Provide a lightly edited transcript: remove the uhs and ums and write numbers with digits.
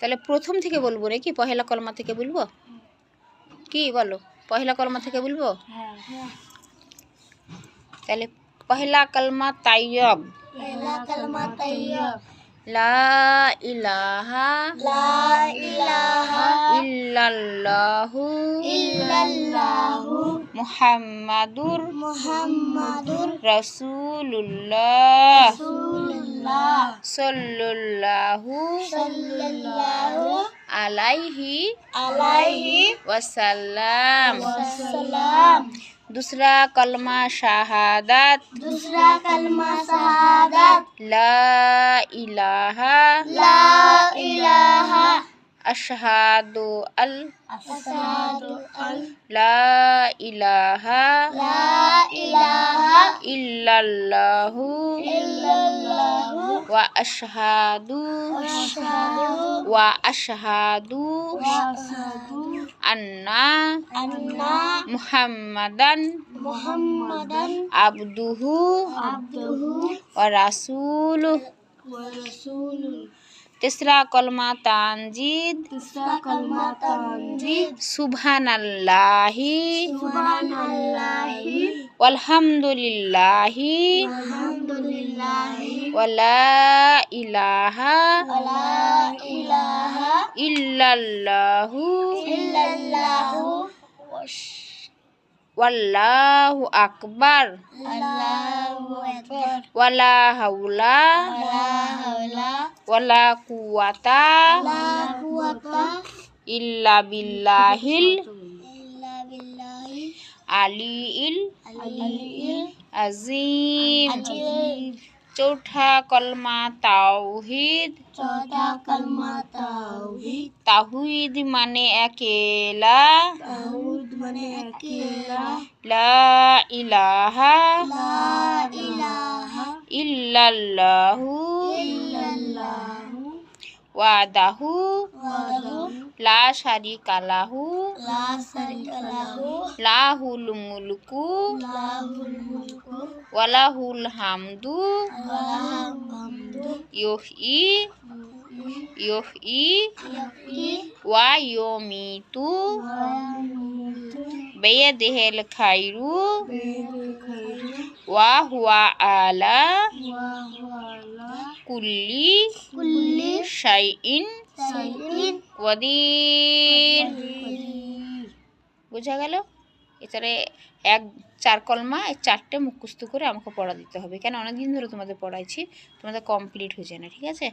তাহলে প্রথম থেকে বলবো নাকি পহেলা কলমা থেকে বলবো? কি বলো, পহেলা কলমা থেকে বলবো? তাহলে পহেলা কলমা তাইয়্যব। লা ইলাহা ইল্লাল্লাহু মুহাম্মাদুর রাসূলুল্লাহ সাল্লাল্লাহু আলাইহি ওয়াসাল্লাম। दूसरा कलमा शहादत। ला इलाहा अशहादु अल ला इलाहा इल्लल्लाहु व अशहादु अन्ना मुहम्मदन अब्दुहु व रासूलुहु। तीसरा कलमा तांजीद। सुब्हानल्लाहि वल्हम्दुलिल्लाहि वला इलाहा इल्लल्लाहु वल्लाहु अकबर वला हौला वला कुव्वता इल्ला बिल्लाहिल अलील अज़ीम। चौथा कलमा ताऊहीद। ताऊहीद माने अकेला। ला इलाहा इल्लल्लाहु वादाहु ला शरीका लहु लाहुल मुल्कु वलाहुल हामदु युहयी व युमीतु बियदिहिल खैरु व हुवा अला कुल्ली शाइइन कदीर। বুঝা গেল? এছাড়া 4 কলমা 4টে মুখস্থ করে আমাকে পড়া দিতে হবে, কেন অনেকদিন ধরে তোমাদের পড়াইছি, তোমাদের কমপ্লিট হয়ে যায় না, ঠিক আছে?